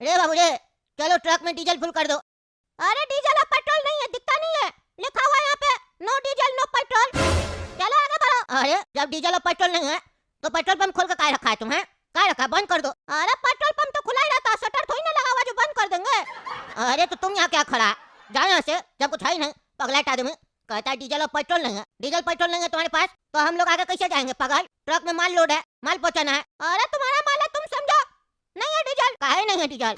रे बाबू रे, चलो ट्रक में डीजल फुल कर दो। अरे डीजल और पेट्रोल नहीं है, दिखता नहीं है, लिखा हुआ है यहाँ पे नो डीजल नो पेट्रोल। चलो आगे बढ़ो। अरे जब डीजल और पेट्रोल नहीं है तो पेट्रोल पंप खोल के काय रखा है तुम्हें? काय रखा? बंद कर दो। अरे पेट्रोल पंप तो खुला ही रहता, शटर थोड़ी ना लगा हुआ जो बंद कर देंगे। अरे तो तुम यहाँ क्या खड़ा? जाओ यहाँ से, जब कुछ है ही नहीं। पगलेट आदमी कहता है डीजल और पेट्रोल नहीं है। डीजल पेट्रोल नहीं है तुम्हारे पास तो हम लोग आगे कैसे जाएंगे पगल? ट्रक में माल लोड है, माल पहुँचाना है। अरे तुम्हारा माल है, तुम समझो। नहीं है डीजल। काहे नहीं है डीजल?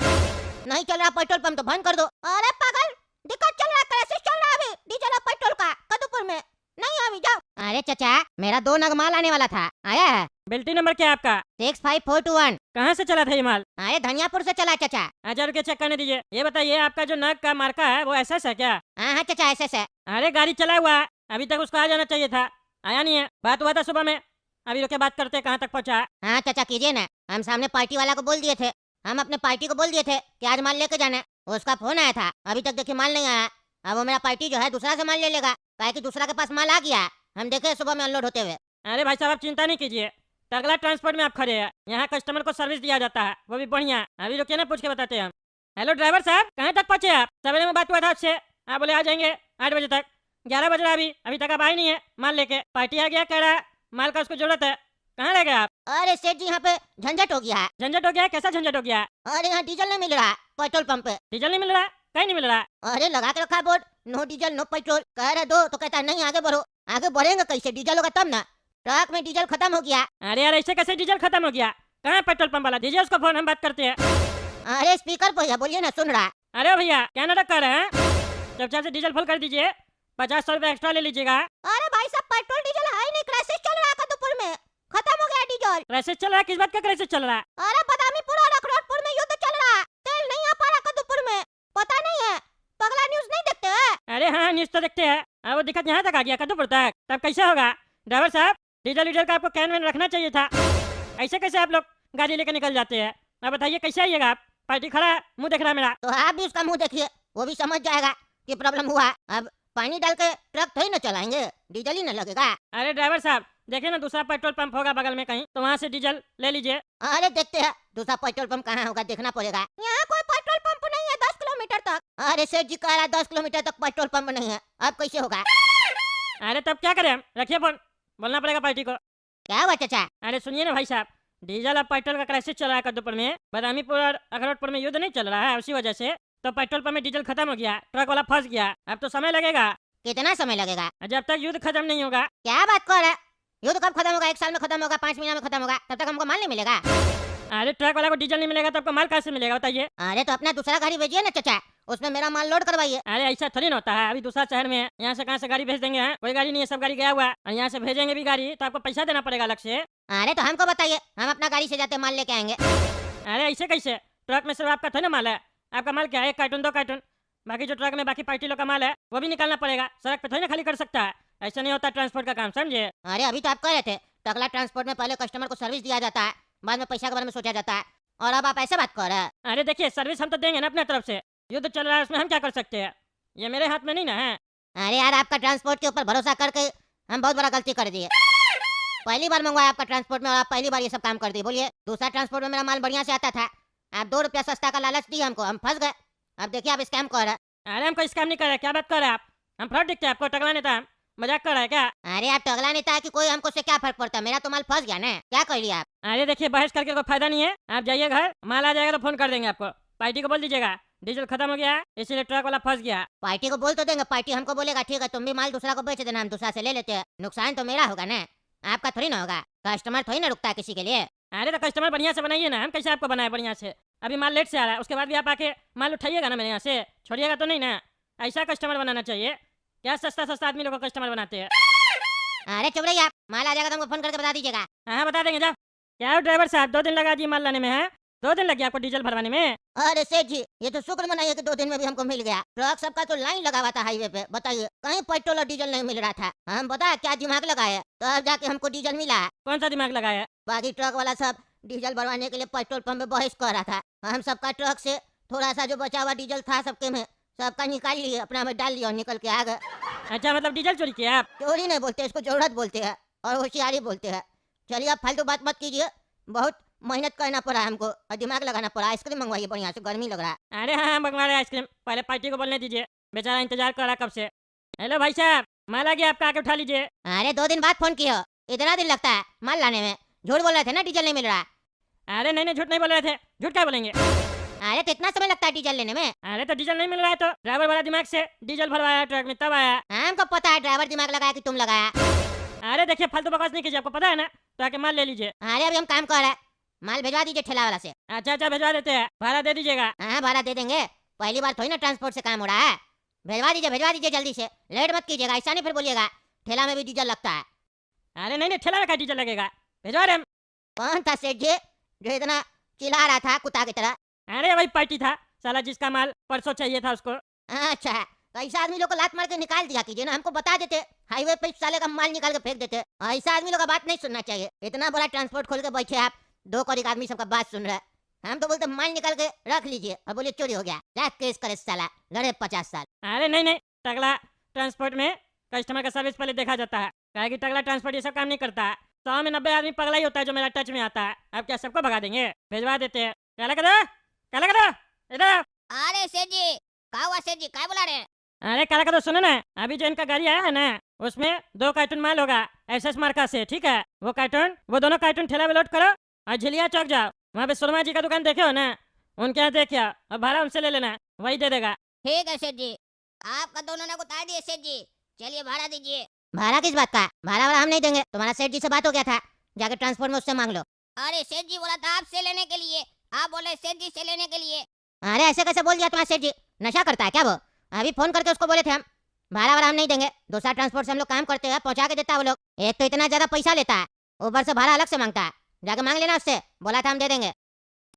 नहीं चल रहा पेट्रोल पंप तो बंद कर दो। अरे पागल, दिक्कत चल रहा है, क्राइसिस चल रहा है अभी डीजल और पेट्रोल का कदुपुर में। नहीं अभी जाओ। अरे चाचा, मेरा 2 नग माल आने वाला था, आया है? बिल्टी नंबर क्या है आपका? 65421। कहाँ से चला था ये माल? अरे धनियापुर से चला चाचा। 1000 रुपये चेक करने दीजिए। ये बताइए आपका जो नग का मार्का है वो एसएस है क्या? हाँ चाचा ऐसे से। अरे गाड़ी चला हुआ है, अभी तक उसको आ जाना चाहिए था, आया नहीं है। बात हुआ था सुबह में, अभी रुके बात करते कहाँ तक पहुँचा। हाँ चाचा कीजिए ना, हम सामने पार्टी वाला को बोल दिए थे, हम अपने पार्टी को बोल दिए थे कि आज माल लेके जाना है। उसका फोन आया था, अभी तक देखिए माल नहीं आया। अब वो मेरा पार्टी जो है दूसरा से माल ले लेगा, काहे कि दूसरा के पास माल आ गया है। हम देखे सुबह में अनलोड होते हुए। अरे भाई साहब आप चिंता नहीं कीजिए, तगला ट्रांसपोर्ट में आप खड़े हैं, यहाँ कस्टमर को सर्विस दिया जाता है, वो भी बढ़िया। अभी रुकिए ना, पूछ के बताते हैं हम। हेलो ड्राइवर साहब, कहाँ तक पहुँचे आप? सवेरे में बात हुआ था आपसे, आप बोले आ जाएंगे 8 बजे तक। 11 बज रहा है अभी तक आप आए नहीं है माल लेके। पार्टी आ गया, कह रहा है माल का उसको जरूरत है, कहाँ रह गए आप? अरे सेठ जी यहाँ पे झंझट हो गया है। झंझट हो गया है? कैसा झंझट हो गया है? अरे यहाँ डीजल नहीं मिल रहा है पेट्रोल पंप पे। डीजल नहीं मिल रहा है? कहीं नहीं मिल रहा है? अरे लगा के रखा है board, no diesel no petrol. कह रहे दो तो कहता है नहीं आगे बढ़ो। आगे बढ़ेंगे कैसे? डीजल होगा तब ना। ट्रक में डीजल खत्म हो गया। अरे यार ऐसे कैसे डीजल खत्म हो गया? कहाँ है पेट्रोल पंप वाला? दीजिए उसको फोन, हम बात करते हैं। अरे स्पीकर पे है, बोलिए ना, सुन रहा है। अरे भैया क्या नाटक कर रहे हैं? चुपचाप से डीजल फुल कर दीजिए, 50-100 रुपए एक्स्ट्रा ले लीजिएगा। अरे भाई साहब पेट्रोल डीजल है ही नहीं, क्राइसिस चल रहा है कदुपुर में, खत्म हो गया डीजल। क्राइसिस चल रहा है? किस बात का क्राइसिस चल रहा है? अरे बदामीपुर और अखरोटपुर में युद्ध चल रहा है, तेल नहीं आ पा रहा कदुपुर में, पता नहीं है। पगला न्यूज नहीं देखते हैं? अरे हाँ न्यूज तो देखते हैं। अब वो दिक्कत यहाँ तक आ गया कदूपुर तक, तब कैसे होगा? ड्राइवर साहब डीजल डीजल का आपको कैन वैन रखना चाहिए था, ऐसे कैसे आप लोग गाड़ी लेकर निकल जाते हैं? अब बताइए कैसे आइएगा आप? पार्टी खड़ा है, मुंह देख रहा है मेरा। तो आप भी उसका मुंह देखिए, वो भी समझ जाएगा कि प्रॉब्लम हुआ है। अब पानी डाल के ट्रक थोड़ी ना चलाएंगे, डीजल ही ना लगेगा। अरे ड्राइवर साहब देखिए ना, दूसरा पेट्रोल पंप होगा बगल में कहीं, तो वहाँ से डीजल ले लीजिए। अरे देखते हैं दूसरा पेट्रोल पंप कहाँ होगा, देखना पड़ेगा। यहाँ कोई पेट्रोल पंप नहीं है 10 किलोमीटर तक। अरे सेठ जी कह रहा है 10 किलोमीटर तक पेट्रोल पंप नहीं है, अब कैसे होगा? अरे तब क्या करें हम? रखिए फोन, बोलना पड़ेगा पार्टी को। क्या हुआ चाचा? अरे सुनिए ना भाई साहब, डीजल और पेट्रोल का क्राइसिस चल रहा है कद्दूपुर में। बदामीपुर और अखरोटपुर में युद्ध नहीं चल रहा है, उसी वजह से तो पेट्रोल पंप में डीजल खत्म हो गया, ट्रक वाला फंस गया। अब तो समय लगेगा। कितना समय लगेगा? जब तक युद्ध खत्म नहीं होगा। क्या बात कर रहा है? युद्ध कब खत्म होगा? 1 साल में खत्म होगा, 5 महीना में खत्म होगा, तब तक हमको माल नहीं मिलेगा। अरे ट्रक वाला को डीजल नहीं मिलेगा तो आपको माल कहाँ से मिलेगा बताइए? अरे तो अपना दूसरा गाड़ी भेजिए ना चाचा, उसमें मेरा माल लोड करवाइए। अरे ऐसा थोड़ी ना होता है, अभी दूसरा शहर में है, यहाँ से कहाँ से गाड़ी भेज देंगे? हैं कोई गाड़ी नहीं है, सब गाड़ी गया हुआ है, और यहाँ से भेजेंगे भी गाड़ी तो आपको पैसा देना पड़ेगा अलग से। अरे तो हमको बताइए, हम अपना गाड़ी से जाते माल लेके आएंगे। अरे ऐसे कैसे? ट्रक में सिर्फ आपका थोड़ी ना माल है, आपका माल क्या है? 1 कार्टून 2 कार्टून, बाकी जो ट्रक में बाकी पार्टी लोग का माल है वो भी निकालना पड़ेगा। सड़क पे थोड़ी ना खाली कर सकता है, ऐसा नहीं होता ट्रांसपोर्ट का काम, समझे? अरे अभी तो आप कह रहे थे टकला ट्रांसपोर्ट में पहले कस्टमर को सर्विस दिया जाता है, बाद में पैसा के बारे में सोचा जाता है, और अब आप ऐसे बात कर रहे हैं। अरे देखिए सर्विस हम तो देंगे ना अपने तरफ से, युद्ध चल रहा है उसमें हम क्या कर सकते हैं? ये मेरे हाथ में नहीं ना है। अरे यार आपका ट्रांसपोर्ट के ऊपर भरोसा करके हम बहुत बड़ा गलती कर दिए। पहली बार मंगवाया आपका ट्रांसपोर्ट में और आप पहली बार ये सब काम कर दिए। बोलिए, दूसरा ट्रांसपोर्ट में मेरा माल बढ़िया से आता था, आप 2 रुपया सस्ता का लालच दिए हमको, हम फंस गए। अब देखिए आप स्कैम कर रहे हैं। अरे हम कोई स्कैम नहीं कर रहे, क्या बात कर रहे हैं आप? हम फ्रॉड दिखते हैं आपको? टकला नेता हम मजाक कर रहा है क्या? अरे आप टगला नेता है कि कोई, हमको से क्या फर्क पड़ता है? मेरा तो माल फंस गया ना, क्या कर लिया आप? अरे देखिए बहस करके कोई फायदा नहीं है, आप जाइए घर, माल आ जाएगा तो फोन कर देंगे आपको। पार्टी को बोल दीजिएगा डीजल खत्म हो गया है इसीलिए ट्रक वाला फंस गया। पार्टी को बोल तो देंगे, पार्टी हमको बोलेगा ठीक है तुम भी माल दूसरा को बेच देना, हम दूसरा से ले लेते हैं। नुकसान तो मेरा होगा ना, आपका थोड़ी ना होगा। कस्टमर थोड़ी ना रुकता है किसी के लिए। अरे तो कस्टमर बढ़िया से बनाइए ना, हम कैसे आपको बनाए बढ़िया से? अभी माल लेट से आ रहा है, उसके बाद भी आप आके माल उठाइएगा ना मेरे यहाँ से, छोड़िएगा तो नहीं ना। ऐसा कस्टमर बनाना चाहिए, क्या सस्ता सस्ता आदमी लोग को कस्टमर बनाते हैं। अरे चुप रहिए आप, माल आ जाएगा तो हमको फोन करके बता दीजिएगा। हाँ बता देंगे। जाओ। क्या हो ड्राइवर साहब, 2 दिन लगा दिए माल लाने में? है 2 दिन लग गया आपको डीजल भरवाने में? अरे सेठ जी ये तो शुक्र मनाइए कि 2 दिन में भी हमको मिल गया। ट्रक सबका तो लाइन लगा हुआ था हाईवे पे, बताइए कहीं पेट्रोल और डीजल नहीं मिल रहा था। हम बता क्या दिमाग लगाए तब जाके हमको डीजल मिला। कौन सा दिमाग लगाया? बाकी ट्रक वाला सब डीजल भरवाने के लिए पेट्रोल पंप में बहस कर रहा था। हम सबका ट्रक से थोड़ा सा जो बचा हुआ डीजल था सबके में, सबका निकाल लिए, अपना में डाल लिया और निकल के आ गए। अच्छा मतलब डीजल चोरी किया आप? चोरी नहीं बोलते इसको, जरूरत बोलते हैं और होशियारी बोलते हैं। चलिए आप फालतू बात मत कीजिए, बहुत मेहनत करना पड़ा हमको और दिमाग लगाना पड़ा। आइसक्रीम मंगवाइए बढ़िया से, गर्मी लग रहा है। अरे हाँ मंगवा रहे आइसक्रीम, पहले पार्टी को बोलने दीजिए, बेचारा इंतजार कर रहा कब से। हेलो भाई साहब, माल आ गया आपका, आके उठा लीजिए। अरे 2 दिन बाद फोन किया, इतना दिन लगता है माल लाने में? झूठ बोल रहे थे ना डीजल नहीं मिल रहा। अरे नहीं झूठ नहीं बोल रहे थे, झूठ क्या बोलेंगे। अरे तो इतना समय लगता है डीजल लेने में? अरे तो डीजल नहीं मिल रहा है तो ड्राइवर वाला दिमाग से डीजल भरवाया ट्रक में तब आया। हमको पता है ड्राइवर दिमाग लगाया कि तुम लगाया। अरे देखिए फालतू बकवास नहीं कीजिए, आपको पता है ना, तो आके माल ले लीजिए। अरे अभी हम काम कर रहे हैं, माल भिजवा दीजिए ठेला वाला से। अच्छा भिजवा देते हैं, भाड़ा दे दीजिएगा। हाँ भाड़ा दे देंगे, पहली बार थोड़ी ना ट्रांसपोर्ट से काम हो रहा है। भिजवा दीजिए जल्दी से, लेट मत कीजिएगा, ऐसा नहीं फिर बोलिएगा ठेला में भी डीजल लगता है। अरे नहीं ठेला में क्या डीजल लगेगा, भिजवा रहे हम। कौन था सेठ जी जो इतना चिल्ला रहा था कुत्ता की तरह? अरे वही पार्टी था साला, जिसका माल परसों चाहिए था उसको। अच्छा तो ऐसा आदमी लोग को लात मार के निकाल दिया कीजिए ना, हमको बता देते, हाईवे पे साले का माल निकाल के फेंक देते। ऐसा आदमी लोग का बात नहीं सुनना चाहिए। इतना बड़ा ट्रांसपोर्ट खोल के बैठे आप, 2 करोड़ आदमी सबका बात सुन रहा है। हम तो बोलते माल निकाल के रख लीजिए और बोले चोरी हो गया, जा केस करे साला, लड़े 50 साल। अरे नहीं टगला ट्रांसपोर्ट में कस्टमर का सर्विस पहले देखा जाता है, क्या कि टगला ट्रांसपोर्ट ये सब काम नहीं करता है। 100 में 90 आदमी पगला ही होता है जो मेरा टच में आता है। अब क्या सबको भगा देंगे? भिजवा देते हैं। क्या करो इधर। अरे सेठ जी क्या हुआ? सेठ जी क्या बुला रहे हैं? अरे करो सुनो ना, अभी जो इनका गाड़ी आया है ना उसमें 2 कार्टून माल होगा एसएस मार्का से, ठीक है? वो दोनों कार्टून ठेला में लोड करो और झिलिया चौक जाओ, वहाँ पे सुरमा जी का दुकान देखे हो ना, उनके यहाँ देखिए और भाड़ा उनसे ले लेना, वही दे देगा। ठीक है सेठ जी, आपका दोनों ने उतार दिए सेठ जी, चलिए भाड़ा दीजिए। भाड़ा किस बात का? भाड़ा हम नहीं देंगे, तुम्हारा सेठ जी से बात हो गया था, जाके ट्रांसपोर्ट में उससे मांग लो। अरे सेठ जी बोला था आपसे लेने के लिए, आप बोले सेठ जी से लेने के लिए। अरे ऐसे कैसे बोल दिया तुम्हारा सेठ जी? नशा करता है क्या वो? अभी फोन करके उसको बोले थे हम भाड़ा हम नहीं देंगे, दूसरा ट्रांसपोर्ट से हम लोग काम करते हैं, पहुंचा के देता है वो लोग। एक तो इतना ज्यादा पैसा लेता है, ऊपर से भाड़ा अलग से मांगता है, जाके मांग लेना उससे, बोला था हम दे देंगे।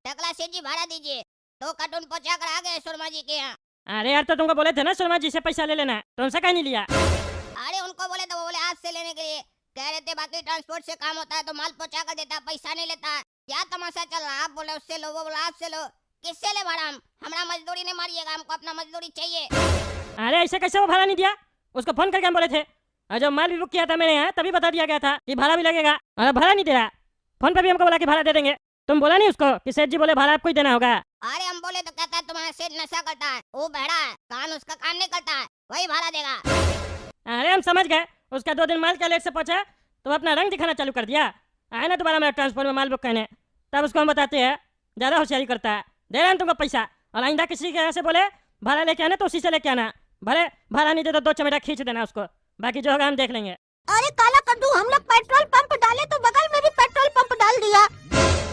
टकला सेठ जी भाड़ा दीजिए, 2 कार्टून पहुंचा कर आ गए शर्मा जी के यहाँ। अरे यार तो तुमको बोले थे ना शर्मा जी से पैसा ले लेना, तो उनसे कहीं नहीं लिया। अरे उनको बोले तो वो बोले आपसे लेने के लिए, कह रहे थे बाकी ट्रांसपोर्ट से काम होता है तो माल पहुंचा कर देता है, पैसा नहीं लेता। क्या तमाशा चल रहा है? आप बोले उससे लो, वो बोला आपसे लो, किससे ले भाड़ा? हमरा मजदूरी नहीं मारिएगा, हमको अपना मजदूरी चाहिए। अरे ऐसे कैसे वो भाड़ा नहीं दिया? उसको फोन करके हम बोले थे, और जब माल भी बुक किया था मेरे यहाँ तभी बता दिया गया था कि भाड़ा भी लगेगा, और भाड़ा नहीं दे रहा। फोन पे भी हमको बोला कि भाड़ा दे देंगे, तुम बोला नहीं उसको कि सेठ जी बोले भाड़ा आपको ही देना होगा? अरे हम बोले तो कहता है तुम्हारा सेठ नशा करता है, वो बहरा है, कान उसका काम नहीं करता है, वही भाड़ा देगा। अरे हम समझ गए, उसका 2 दिन माल क्या लेट से पहुंचा तो अपना रंग दिखाना चालू कर दिया। आए ना दोबारा मेरा ट्रांसपोर्ट में माल बुक करने, तब उसको हम बताते हैं ज्यादा होशियारी करता है। दे रहे हैं तुमको पैसा, और आइंदा किसी के यहाँ से बोले भाड़ा लेके आना तो उसी से लेके आना, भले भाड़ा नहीं दे तो 2 चमेटा खींच देना उसको, बाकी जो होगा हम देख लेंगे। अरे काला कद्दू, हम लोग पेट्रोल पंप डाले तो बगल में भी पेट्रोल पंप डाल दिया।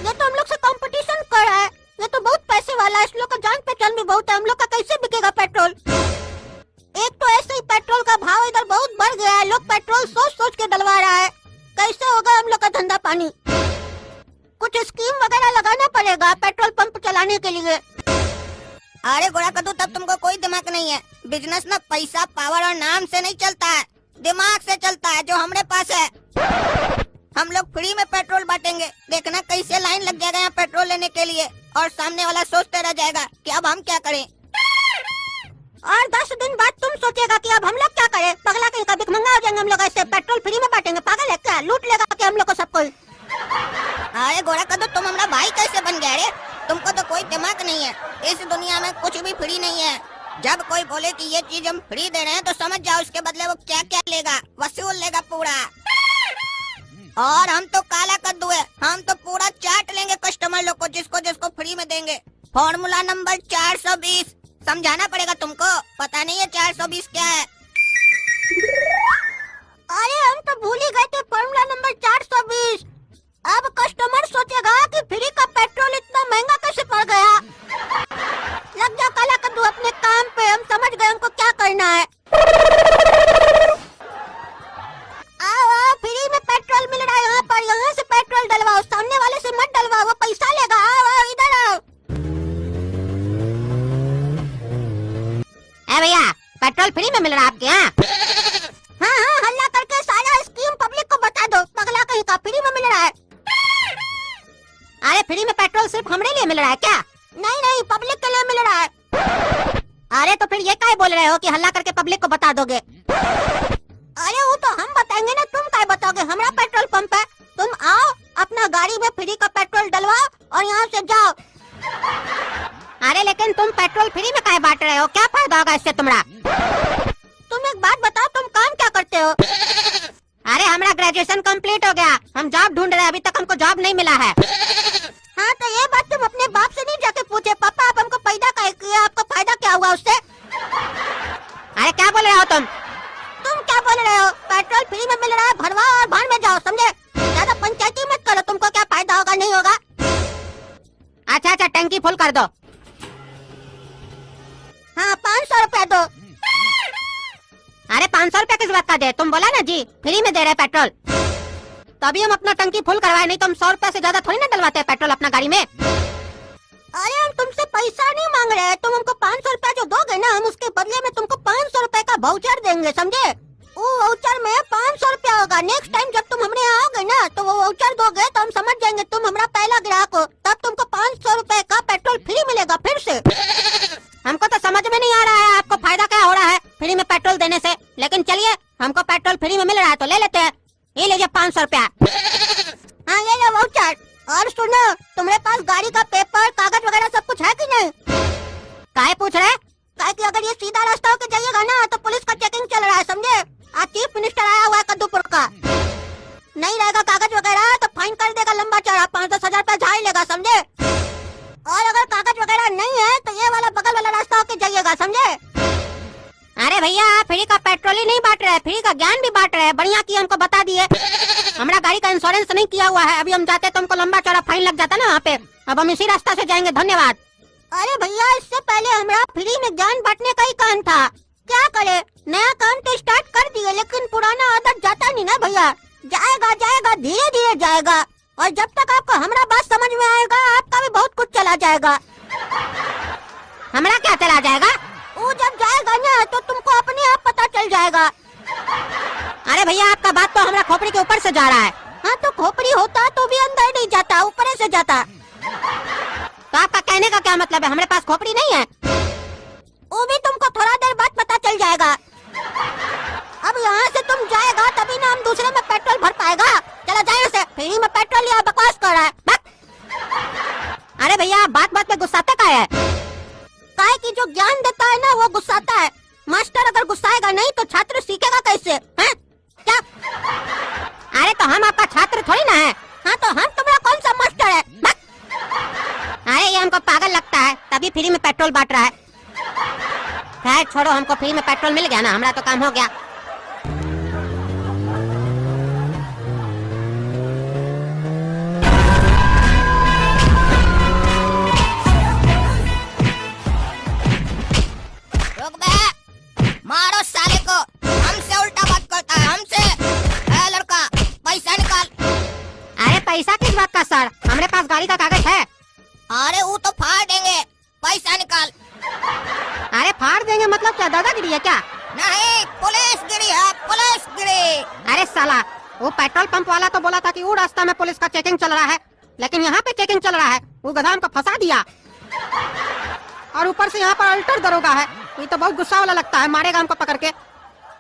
ये तो हम लोग से कंपटीशन कर रहा है, ये तो बहुत पैसे वाला है, इस लोग का जान पहचान भी बहुत है, हम लोग का कैसे बिकेगा पेट्रोल? एक तो ऐसे ही पेट्रोल का भाव इधर बहुत बढ़ गया है, लोग पेट्रोल सोच सोच के डलवा रहा है, कैसे होगा हम लोग का धंधा पानी? कुछ स्कीम वगैरह लगाना पड़ेगा पेट्रोल पंप चलाने के लिए। अरे गोरा कद्दू, तब तुमको कोई दिमाग नहीं है। बिजनेस ना पैसा, पावर और नाम से नहीं चलता है, दिमाग से चलता है, जो हमारे पास है। हम लोग फ्री में पेट्रोल बांटेंगे, देखना कैसे लाइन लग जाएगा यहाँ पेट्रोल लेने के लिए, और सामने वाला सोचते रह जाएगा कि अब हम क्या करें। और 10 दिन बाद तुम सोचेगा कि अब हम लोग क्या करें, पगला कहीं का भिखमंगा हो जाएंगे हम लोग, ऐसे पेट्रोल फ्री में बांटेंगे, पागल है क्या? लूट लेगा कि हम लोग को सब कोई। अरे गोरा कद्दू, तुम हमारा भाई कैसे बन गए रे? तुमको तो कोई दिमाग नहीं है, इस दुनिया में कुछ भी फ्री नहीं है। जब कोई बोले कि ये चीज हम फ्री दे रहे हैं तो समझ जाओ उसके बदले वो क्या क्या लेगा, वसूल लेगा पूरा। और हम तो काला कद्दू है, हम तो पूरा चाट लेंगे कस्टमर लोग को, जिसको जिसको फ्री में देंगे। फॉर्मूला नंबर 420, समझाना पड़ेगा तुमको, पता नहीं है 420 क्या है? अरे हम तो भूल ही गए थे फॉर्मूला नंबर 420। अब कस्टमर सोचेगा कि फ्री का पेट्रोल इतना महंगा कैसे पड़ गया। लग जाओ काला कद्दू अपने काम पे, हम समझ गए हमको क्या करना है। आओ आओ, फ्री में पेट्रोल मिल रहा है यहाँ पर, यहाँ से पेट्रोल डलवाओ, सामने वाले से मत डलवाओ, वो पैसा लेगा। आओ आओ, इधर आओ। भैया पेट्रोल फ्री में मिल रहा है आपके यहाँ? हाँ हाँ, हल्ला करके सारा स्कीम पब्लिक को बता दो, पगला कहीं का फ्री में मिल रहा है। अरे फ्री में पेट्रोल सिर्फ हमारे लिए मिल रहा है क्या? नहीं नहीं, पब्लिक के लिए मिल रहा है। अरे तो फिर ये क्या बोल रहे हो कि हल्ला करके पब्लिक को बता दोगे? अरे वो तो हम बताएंगे ना, तुम क्या बताओगे? हमारा पेट्रोल पंप है, तुम आओ, अपना गाड़ी में फ्री का पेट्रोल डलवाओ और यहाँ से जाओ। अरे लेकिन तुम पेट्रोल फ्री में काहे बांट रहे हो? क्या फायदा होगा इससे तुम्हारा? तुम एक बात बताओ, तुम काम क्या करते हो? अरे हमारा ग्रेजुएशन कंप्लीट हो गया, हम जॉब ढूंढ रहे हैं, अभी तक हमको जॉब नहीं मिला है। हाँ तो ये बात तुम अपने बाप से नहीं जाके पूछे? पापा आप हमको पैदा काहे किए, आपको फायदा क्या हुआ उससे? अरे क्या बोल रहे हो तुम क्या बोल रहे हो? पेट्रोल फ्री में मिल रहा है, भरवाओ और भाड़ में जाओ, समझे? ज्यादा पंचायती मत करो, तुमको क्या फायदा होगा नहीं होगा। अच्छा अच्छा टंकी फुल कर दो। हाँ 500 रुपया दो। अरे 500 रुपया किस बात का दे? तुम बोला ना जी फ्री में दे रहे पेट्रोल, तभी हम अपना टंकी फुल करवाए, नहीं तो हम 100 रुपया से ज्यादा थोड़ी ना डलवाते हैं पेट्रोल अपना गाड़ी में। अरे हम तुमसे पैसा नहीं मांग रहे हैं, तुम हमको 500 रुपया जो दोगे ना, हम उसके बदले में तुमको 500 रुपए का वाउचर देंगे, समझे? वो वाउचर में 500 रुपया होगा। नेक्स्ट टाइम जब तुम हमने यहाँ आओगे ना तो वो वाउचर दोगे तो हम समझ जाएंगे तुम हमारा पहला ग्राहक हो, तब तुमको 500 रुपए का पेट्रोल फ्री मिलेगा फिर से। हमको तो समझ में नहीं आ रहा है आपको फायदा क्या हो रहा है फ्री में पेट्रोल देने से, लेकिन चलिए हमको पेट्रोल फ्री में मिल रहा है तो ले लेते हैं। ये लीजिए 500 रुपया। हाँ ये लो वाउचर। और सुनो, तुम्हारे पास गाड़ी का पेपर कागज वगैरह सब कुछ है कि नहीं? काहे पूछ रहे? काहे कि अगर ये सीधा रास्ता होके जाइएगा ना तो पुलिस का चेकिंग चल रहा है, समझे? आज चीफ मिनिस्टर आया हुआ है कद्दूपुर का, नहीं रहेगा कागज वगैरह तो फाइन कर देगा लंबा चौड़ा, 5-10 हजार रुपया झाड़ लेगा, समझे? और अगर कागज वगैरह नहीं है तो ये वाला बगल वाला रास्ता होके जाइएगा, समझे? अरे भैया फ्री का पेट्रोल ही नहीं बांट रहे, फ्री का ज्ञान भी बांट रहे हैं। बढ़िया की हमको बता दिए, हमारा गाड़ी का इंश्योरेंस नहीं किया हुआ है, अभी हम जाते तो हमको लंबा चौड़ा फाइन लग जाता ना वहाँ पे। अब हम इसी रास्ता से जाएंगे, धन्यवाद। अरे भैया इससे पहले हमारा फ्री में ज्ञान बांटने का ही काम था, क्या करे? नया काम तो स्टार्ट कर दिए लेकिन पुराना आदत जाता नहीं ना भैया। जाएगा जाएगा धीरे धीरे जाएगा, और जब तक आपको हमारा बात समझ में आएगा आपका भी बहुत कुछ चला जाएगा। हमारा क्या चला जाएगा? वो जब जाएगा ना तो तुमको अपने आप पता चल जाएगा। अरे भैया आपका बात तो हमारा खोपड़ी के ऊपर से जा रहा है। हाँ तो खोपड़ी होता तो भी अंदर नहीं जाता, ऊपर से जाता। तो आपका कहने का क्या मतलब है? हमारे पास खोपड़ी नहीं है, वो भी तुमको थोड़ा देर बाद पता चल जाएगा। अब यहाँ से तुम जाएगा तभी ना हम दूसरे में पेट्रोल भर पाएगा। चला जाए यहाँ से, फ्री में पेट्रोल लिया बकवास कर रहा है। अरे भैया बात बात में गुस्साते का है? काहे कि जो ज्ञान देता है ना वो गुस्साता है। मास्टर अगर गुस्साएगा नहीं तो छात्र सीखेगा कैसे? हैं? क्या? अरे तो हम आपका छात्र थोड़ी ना है। हाँ तो हम तुम्हारा कौन सा मास्टर है? अरे ये हमको पागल लगता है तभी फ्री में पेट्रोल बांट रहा है। खैर छोड़ो, हमको फ्री में पेट्रोल मिल गया ना, हमारा तो काम हो गया। मारो साले को, हमसे उल्टा बात करता है हमसे। ए लड़का पैसा निकाल। अरे पैसा किस बात का सर? हमारे पास गाड़ी का कागज है। अरे वो तो फाड़ देंगे, पैसा निकाल। अरे फाड़ देंगे मतलब क्या, दादागिरी है क्या? नहीं पुलिस गिरी है, पुलिस गिरी। अरे साला वो पेट्रोल पंप वाला तो बोला था कि वो रास्ता में पुलिस का चेकिंग चल रहा है, लेकिन यहाँ पे चेकिंग चल रहा है। वो गधा हमको फंसा दिया, और ऊपर से यहाँ पर अल्टर दरोगा है। ये तो बहुत गुस्सा वाला लगता है, मारेगा हमको पकड़ के।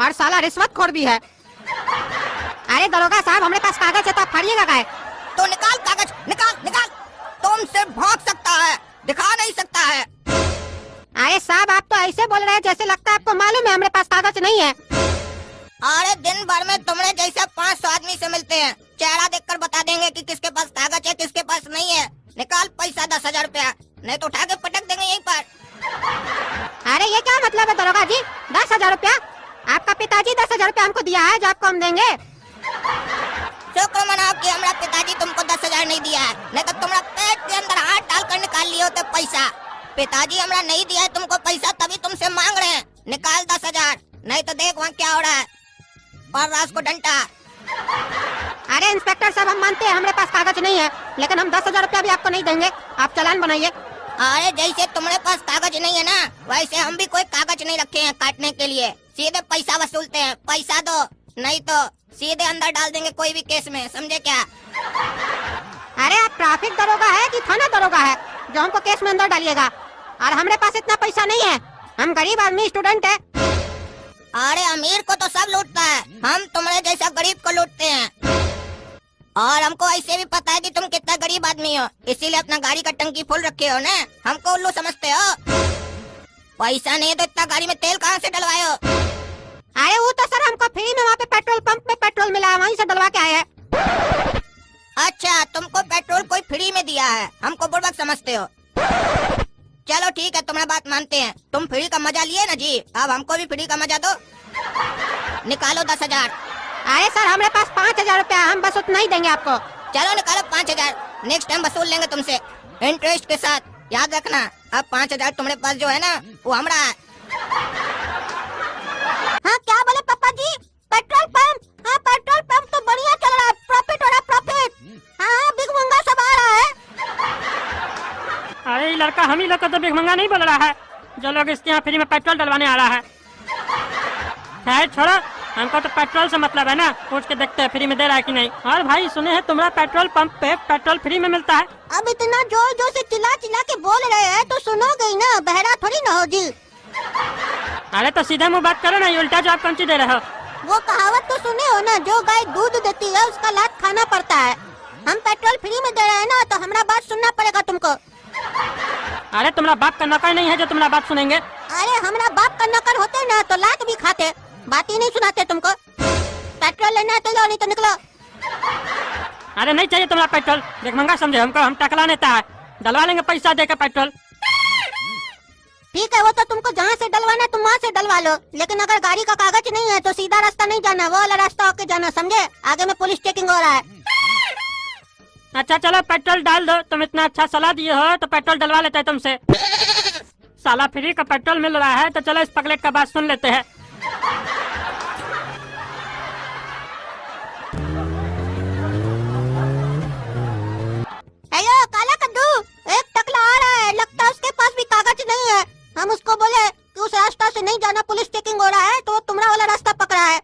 और साला रिश्वतखोर भी है। अरे दरोगा साहब हमारे पास कागज है तो आप फाड़िएगा काहे? तो निकाल कागज, निकाल निकाल। तुम सिर्फ भाग सकता है, दिखा नहीं सकता है। अरे साहब आप तो ऐसे बोल रहे हैं जैसे लगता है आपको मालूम है हमारे पास कागज नहीं है। अरे दिन भर में तुमने जैसे 500 आदमी से मिलते हैं, चेहरा देखकर बता देंगे कि किसके पास कागज है किसके पास नहीं है। निकाल पैसा 10,000 रुपया, नहीं तो उठा के पटक देंगे यहीं पर। अरे ये क्या मतलब है दरोगा जी? 10,000 रुपया? आपका पिताजी 10,000 रुपया हमको दिया है जो आपको हम देंगे। शुक्र मनाओ कि हमारा पिताजी तुमको 10,000 नहीं दिया है, नहीं तो तुम्हारा पेट के अंदर हाथ डालकर निकाल लिए होते पैसा। पिताजी हमारा नहीं दिया है तुमको पैसा, तभी तुमसे मांग रहे हैं। निकाल 10,000, नहीं तो देख वहाँ क्या हो रहा है। पर रात को डंटा। अरे इंस्पेक्टर साहब हम मानते हैं हमारे पास कागज नहीं है, लेकिन हम 10,000 रुपया भी आपको नहीं देंगे। आप चालान बनाइए। अरे जैसे तुम्हारे पास कागज नहीं है ना, वैसे हम भी कोई कागज नहीं रखे हैं काटने के लिए। सीधे पैसा वसूलते हैं, पैसा दो नहीं तो सीधे अंदर डाल देंगे कोई भी केस में, समझे क्या? अरे आप ट्रैफिक दरोगा है कि थाना दरोगा है जो हमको केस में अंदर डालिएगा? और हमारे पास इतना पैसा नहीं है, हम गरीब आदमी स्टूडेंट है। अरे अमीर को तो सब लूटता है, हम तुम्हारे जैसा गरीब को लूटते हैं। और हमको ऐसे भी पता है कि तुम कितना गरीब आदमी हो, इसीलिए अपना गाड़ी का टंकी फुल रखे हो ना। हमको उल्लू समझते हो। पैसा नहीं है तो इतना गाड़ी में तेल कहाँ से डलवाए हो? अरे वो तो सर हमको फ्री में वहाँ पे पेट्रोल पंप में पेट्रोल मिला, वहीं से डलवा के आए हैं। अच्छा, तुमको पेट्रोल कोई फ्री में दिया है, हमको बुड़बक समझते हो। चलो ठीक है, तुम्हारी बात मानते हैं। तुम फ्री का मजा लिए ना जी, अब हमको भी फ्री का मजा दो। निकालो 10,000। अरे सर हमारे पास 5,000 रुपया, हम बस उतना ही देंगे आपको। चलो निकालो 5,000, नेक्स्ट टाइम वसूल लेंगे तुमसे इंटरेस्ट के साथ। याद रखना, अब 5,000 तुम्हारे पास जो है ना वो हमारा है। हाँ क्या बोले पापा जी? Petrol pump? हाँ पेट्रोल पंप तो बढ़िया चल रहा है, प्रॉफिट हो रहा है, प्रॉफिट। हाँ बिग मंगा सब आ रहा है। अरे ये लड़का हम ही लोग को तो भिखमंगा नहीं बोल रहा है, जो लोग इसके यहाँ फ्री में पेट्रोल डलवाने आ रहा है। खैर छोड़ो, हमको तो पेट्रोल से मतलब है ना, पूछ के देखते हैं फ्री में दे रहा है कि नहीं। और भाई सुने हैं तुम्हारा पेट्रोल पंप पे पेट्रोल फ्री में मिलता है। अब इतना जोर जोर से चिल्ला चिल्ला के बोल रहे हैं तो सुनोगे ही ना, बहरा थोड़ी ना हो जी। अरे तो सीधे मुँह बात करो ना, ये उल्टा जवाब कौन सी दे रहे हो? वो कहावत तो सुने हो ना, जो गाय दूध देती है उसका लात खाना पड़ता है। हम पेट्रोल फ्री में दे रहे हैं ना, तो हमारा बात सुनना पड़ेगा तुमको। अरे तुम्हारा बाप का नौकर नहीं है जो तुम्हारा बात सुनेंगे। अरे हमारा बाप का नौकर होते ना तो लात भी खाते, बात ही नहीं सुनाते तुमको। पेट्रोल लेना है तो लो, नहीं तो निकलो। अरे नहीं चाहिए तुम्हारा पेट्रोल, भिखमंगा समझे हमको, हम टकला नेता है, डलवा लेंगे पैसा देकर पेट्रोल। ठीक है, वो तो तुमको जहाँ से डलवाना है तुम वहाँ से डलवा लो, लेकिन अगर गाड़ी का कागज नहीं है तो सीधा रास्ता नहीं जाना, वो वाला रास्ता होके जाना, समझे? आगे में पुलिस चेकिंग हो रहा है। अच्छा चलो पेट्रोल डाल दो, तुम इतना अच्छा सलाह दिए हो तो पेट्रोल डलवा लेते हैं तुमसे। साला फ्री का पेट्रोल मिल रहा है तो चलो इस पगलेट का बात सुन लेते हैं। हेलो काला कद्दू, एक टकला आ रहा है, लगता है उसके पास भी कागज नहीं है। हम उसको बोले कि उस रास्ता से नहीं जाना, पुलिस चेकिंग हो रहा है, तो वो तुम्हारा वाला रास्ता पकड़ा है।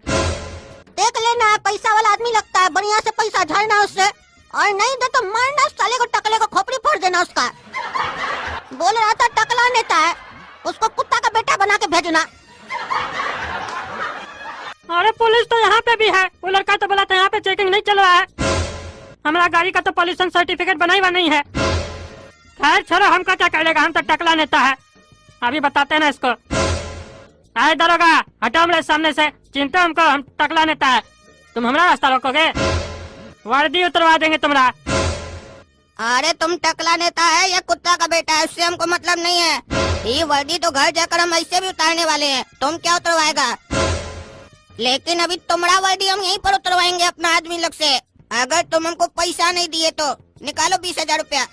देख लेना, पैसा वाला आदमी लगता है, बढ़िया से पैसा झड़ना उससे, और नहीं दे तो मारना साले को, टकले को खोपड़ी फोड़ देना उसका। बोल रहा था टकला नेता है, उसको कुत्ता का बेटा बना के भेजना। अरे पुलिस तो यहाँ पे भी है, वो लड़का तो बोला था यहाँ पे चेकिंग नहीं चल रहा है। हमारा गाड़ी का तो पॉल्यूशन सर्टिफिकेट बना हुआ नहीं है। खैर छोड़ो, हमका क्या करेगा, हम तो टकला नेता है, अभी बताते हैं ना इसको। आए दरोगा, हटाओ मेरे सामने से, चिंता हमको, हम टकला नेता है। तुम हमारा रास्ता रोकोगे, वर्दी उतरवा देंगे तुम्हारा। अरे तुम टकला नेता है या कुत्ता का बेटा है, उससे हमको मतलब नहीं है। ये वर्दी तो घर जाकर हम ऐसे भी उतारने वाले हैं, तुम क्या उतरवाएगा? लेकिन अभी तुम्हारा वर्दी हम यहीं पर उतरवाएंगे अपना आदमी लोग से, अगर तुम हमको पैसा नहीं दिए तो। निकालो 20,000 रुपया।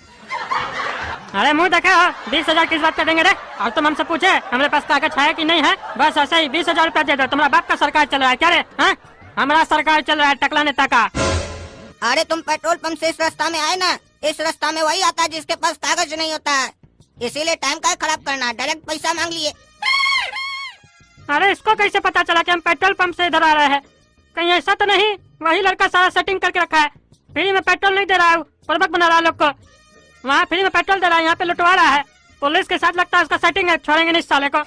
अरे मुंह देखा हो, 20,000 किस बात का देंगे रे? और तुम हमसे पूछे हमारे पास कागज है कि नहीं है? बस ऐसे ही 20,000 रुपया दे दो। तुम्हारा बाप का सरकार चल रहा है क्या रे? हाँ, हमारा सरकार चल रहा है, टकला नेता का। अरे तुम पेट्रोल पंप से इस रास्ता में आए ना, इस रास्ता में वही आता है जिसके पास कागज नहीं होता है, इसीलिए टाइम का खराब करना, डायरेक्ट पैसा मांग लिए। अरे इसको कैसे पता चला कि हम पेट्रोल पंप से इधर आ रहे हैं? कहीं ऐसा तो नहीं वही लड़का सारा सेटिंग करके रखा है, फ्री में पेट्रोल नहीं दे रहा है, बुड़बक बना रहा है लोग को। वहाँ फ्री में पेट्रोल दे रहा है, यहाँ पे लुटवा रहा है। पुलिस के साथ लगता है उसका सेटिंग है, छोड़ेंगे नहीं इस साले को।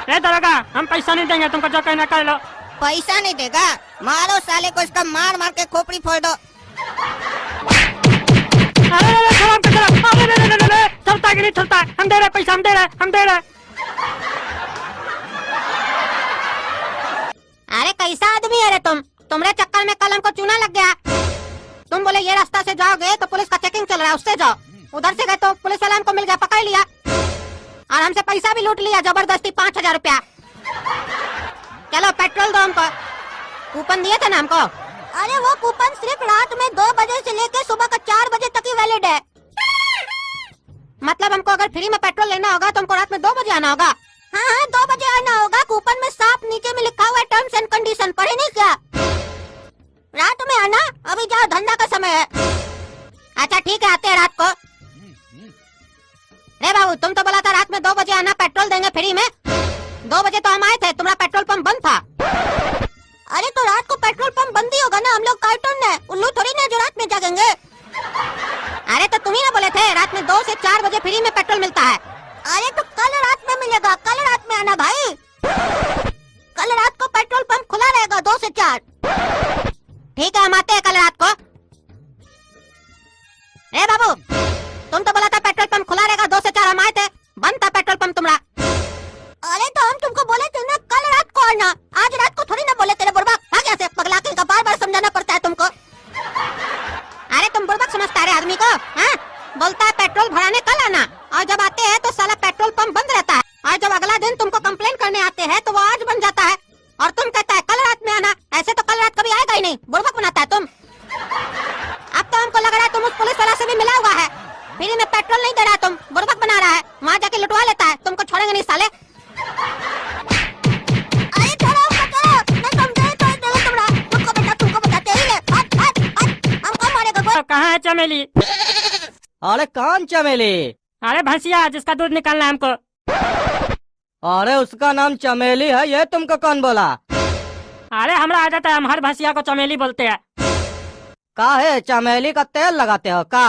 ए दरोगा, हम पैसा नहीं देंगे तुमको, जो कहना कर लो। पैसा नहीं देगा? मारो साले को, इसका मार मार के खोपड़ी फोड़ दो। चलता कि नहीं चलता? हम दे रहे पैसा, हम दे रहे, हम दे रहे। अरे कैसा आदमी है रे तुम? तुम्हारे चक्कर में कल हमको चूना लग गया। तुम बोले ये रास्ता से जाओगे तो पुलिस का चेकिंग चल रहा है, उससे जाओ। उधर से गए तो पुलिस वाला हमको मिल गया, पकड़ लिया और हमसे पैसा भी लूट लिया जबरदस्ती, 5,000 रुपया। चलो पेट्रोल दो हमको, कूपन दिए थे ना हमको। अरे वो कूपन सिर्फ रात में 2 बजे से लेके सुबह का 4 बजे तक ही वैलिड है। मतलब हमको अगर फ्री में पेट्रोल लेना होगा तो हमको रात में 2 बजे आना होगा। हाँ 2 बजे आना होगा, कूपन में साफ नीचे में लिखा हुआ है टर्म्स एंड कंडीशन, पढ़े नहीं क्या? रात में आना, अभी जाओ, धंधा का समय है। अच्छा ठीक है, आते हैं रात को। रे बाबू, तुम तो बोला था रात में 2 बजे आना, पेट्रोल देंगे फ्री में। 2 बजे तो हम आए थे, तुम्हारा पेट्रोल पंप बंद था। अरे तो रात को पेट्रोल पंप बंद ही होगा ना, हम लोग कार्टून है, उल्लू थोड़ी ना जो रात में जागेंगे। अरे तो तुम ही ना बोले थे रात में 2 से 4 बजे फ्री में पेट्रोल मिलता है। अरे तो कल रात में मिलेगा, कल रात में आना भाई। कल रात को पेट्रोल पंप खुला रहेगा 2 से 4। ठीक है, हम आते हैं कल रात को। ए बाबू, तुम तो बोला था पेट्रोल पंप खुला रहेगा, 2 से 4 हम आए थे, बंद था पेट्रोल पंप तुम्हारा। अरे तो हम तुमको बोले थे ना कल रात को आना, आज रात को थोड़ी ना बोले तेरे बुड़बक। भाग यहाँ से, पगला के का बार बार समझाना पड़ता है तुमको। अरे तुम बुड़बक समझता है आदमी को? हाँ, बोलता है पेट्रोल भराने कल आना, और जब आते हैं तो साला पेट्रोल पंप बंद रहता है, और जब अगला दिन तुमको कंप्लेन करने आते हैं तो वो आज बन जाता है, और तुम कहता है कल रात में आना। ऐसे तो कल रात कभी आएगा ही नहीं, बुड़बक बनाता है तुम। अब तो हमको लग रहा है तुम उस पुलिस वाला से भी मिला हुआ है, फ्री में पेट्रोल नहीं दे रहा, तुम बुड़बक बना रहा है, वहाँ जाके लुटवा लेता है, तुमको छोड़ेंगे नहीं साले। अरे छोड़ो उसको, छोड़ो, नहीं तुम दे तो देंगे तुमरा, तुमको बताते ही ले, हमको मारेगा कोई। कहाँ है चमेली? अरे कौन चमेली? अरे भैंसिया जिसका दूध निकालना है हमको। अरे उसका नाम चमेली है, ये तुमको कौन बोला? अरे हमरा आदत है, हम हर भैंसिया को चमेली बोलते हैं। का है, चमेली का तेल लगाते हो का?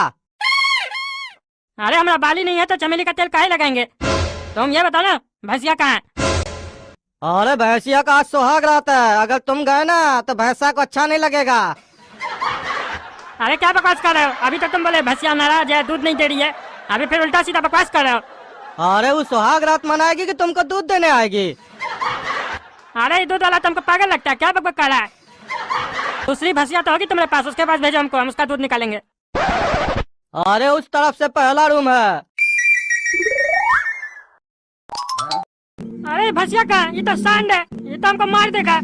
अरे हमरा बाली नहीं है तो चमेली का तेल काहे लगाएंगे? तुम ये बताओ ना, भैंसिया कहाँ है? अरे भैंसिया का आज सुहाग रात है, अगर तुम गए ना तो भैंसा को अच्छा नहीं लगेगा। अरे क्या बकवास कर रहे हो? अभी तो तुम बोले भैंसिया नाराज है, दूध नहीं दे रही है, अभी फिर उल्टा सीधा बकवास कर रहे हो। अरे वो सुहाग रात मनाएगी कि तुमको दूध देने आएगी? अरे ये दूध वाला तुमको पागल लगता है क्या? बकबक कर रहा है। दूसरी भैंसिया तो होगी तुम्हारे पास, उसके पास भेजो हमको, हम उसका दूध निकालेंगे। अरे उस तरफ से पहला रूम है। अरे भैंसिया का ये तो सांड है, ये तो हमको मार देगा।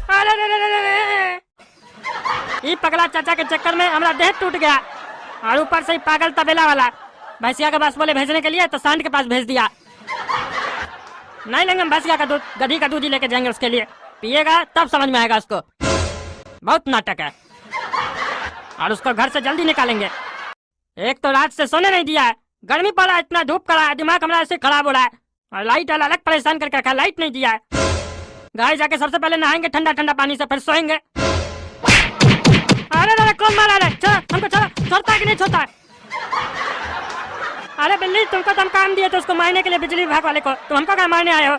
अरे रे रे रे रे। ये पगला चाचा के चक्कर में हमारा देह टूट गया, और ऊपर से ही पागल तबेला वाला भैंसिया के पास बोले भेजने के लिए तो सांड के पास भेज दिया। नहीं लेंगे हम भैंसिया का दूध, गधी का दूध ही लेके जाएंगे उसके लिए, पिएगा तब समझ में आएगा उसको। बहुत नाटक है, और उसको घर से जल्दी निकालेंगे। एक तो रात से सोने नहीं दिया है, गर्मी पड़ा है, इतना धूप करा है, दिमाग हमारा ऐसे खराब हो रहा है, और लाइट वाला अलग परेशान करके रखा है, लाइट नहीं दिया है। घर जाके सबसे पहले नहाएंगे ठंडा ठंडा पानी से, फिर सोएंगे। अरे अरे कौन मारा रे? छोड़ो हमको, छोड़ो। छोड़ता है कि नहीं छोड़ता है? अरे बिल्ली, तुमको तो हम काम दिए थे उसको मारने के लिए, बिजली विभाग वाले को, तुम हमको क्या मारने आए हो?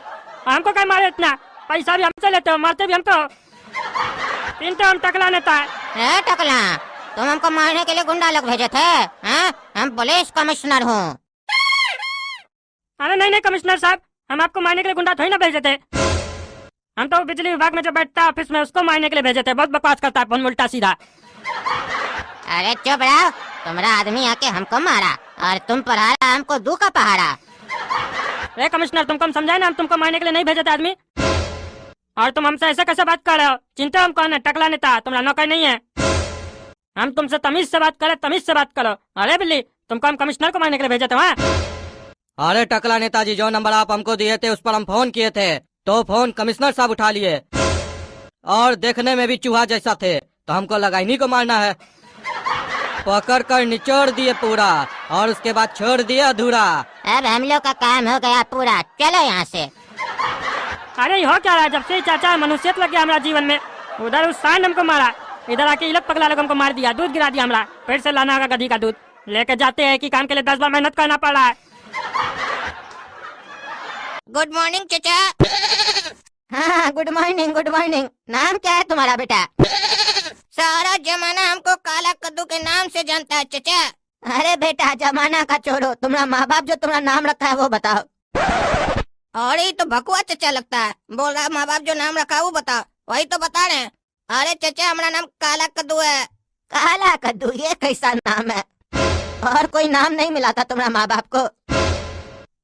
हमको क्या मारे? इतना पैसा भी हमसे लेते हो, मारते भी हमको। पीनते हम टकला नेता है। टकला, तुम हमको मारने के लिए गुंडा लोग भेजे थे? हाँ, हम पुलिस कमिश्नर हूँ। अरे नहीं नहीं कमिश्नर साहब, हम आपको मारने के लिए गुंडा थोड़ी ना भेजे थे, हम तो बिजली विभाग में जो बैठता है ऑफिस में, उसको मारने के लिए भेजे थे। बहुत बकवास करता है फोन उल्टा सीधा। अरे चुप रहो, तुम्हारा आदमी आके हमको मारा और तुम पढ़ारा हमको दू का पहाड़ा। ए कमिश्नर, तुमको हम समझाए ना, हम तुमको मारने के लिए नहीं भेजे थे आदमी, और तुम हमसे ऐसे कैसे बात कर रहे हो? चिंता हम कौन है? टकला नेता, तुम्हारा नौकर नहीं है। हम तुमसे तमीज से बात करें, तमीज से बात करो। अरे बिल्ली, तुमको हम कमिश्नर को मारने के लिए भेजे थे वहाँ? अरे टकला नेताजी, जो नंबर आप हमको दिए थे उस पर हम फोन किए थे, तो फोन कमिश्नर साहब उठा लिए, और देखने में भी चूहा जैसा थे, तो हमको लगा इन्हीं को मारना है। पकड़ कर निचोड़ दिए पूरा, और उसके बाद छोड़ दिए अधूरा। अब हम लोग का काम हो गया पूरा, चलो यहाँ से। अरे हो क्या रहा है? जब से चाचा मनुष्यत लग गया हमारा जीवन में, उधर उस सांड हमको मारा, इधर आके ये लोग पगला लोग हमको मार दिया, दूध गिरा दिया हमारा। फिर से लाना होगा गधी का दूध, लेके जाते हैं कि काम के लिए 10 बार मेहनत करना पड़ रहा है। गुड मॉर्निंग चचा। हाँ, गुड मॉर्निंग गुड मॉर्निंग। नाम क्या है तुम्हारा बेटा? सारा जमाना हमको काला कद्दू के नाम से जानता है चचा। अरे बेटा, जमाना का छोड़ो, तुम्हारा माँ बाप जो तुम्हारा नाम रखा है वो बताओ। और ये तो भकुआ चचा लगता है, बोल रहा माँ बाप जो नाम रखा है वो बताओ। वही तो बता रहे हैं। अरे चचा, हमारा नाम काला कद्दू है। काला कद्दू, ये कैसा नाम है? और कोई नाम नहीं मिला था तुम्हारा माँ बाप को?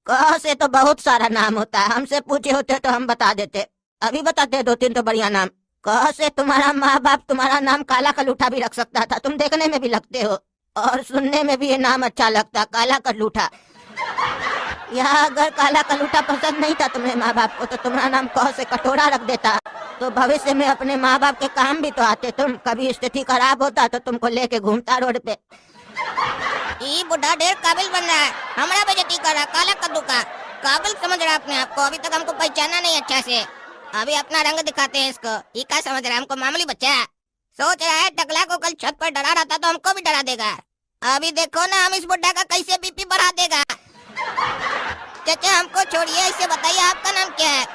क से तो बहुत सारा नाम होता है, हमसे पूछे होते तो हम बता देते। अभी बताते 2-3 तो बढ़िया नाम। क से तुम्हारा माँ बाप तुम्हारा नाम काला कलूठा भी रख सकता था, तुम देखने में भी लगते हो और सुनने में भी ये नाम अच्छा लगता, काला कलूठा। यहाँ अगर काला कलूठा पसंद नहीं था तुम्हारे माँ बाप को तो तुम्हारा नाम क से कटोरा रख देता, तो भविष्य में अपने माँ बाप के काम भी तो आते तुम। कभी स्थिति खराब होता तो तुमको लेके घूमता रोड पे। ये बुढ़ा ढेर काबिल बन रहा है, हमारा बेइज्जती कर रहा। काला कद्दू का काबिल समझ रहा अपने आप को, अभी तक हमको पहचाना नहीं अच्छा से। अभी अपना रंग दिखाते हैं इसको। ये क्या समझ रहा है हमको मामूली बच्चा? सोच रहा है टकला को कल छत पर डरा रहा था तो हमको भी डरा देगा। अभी देखो ना हम इस बुढ़ा का कैसे बीपी बढ़ा देगा। चाचा हमको छोड़िए, इसे बताइए आपका नाम क्या है?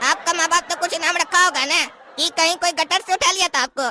आपका माँ बाप तो कुछ इनाम रखा होगा ना कि कहीं कोई गटर से उठा लिया था आपको?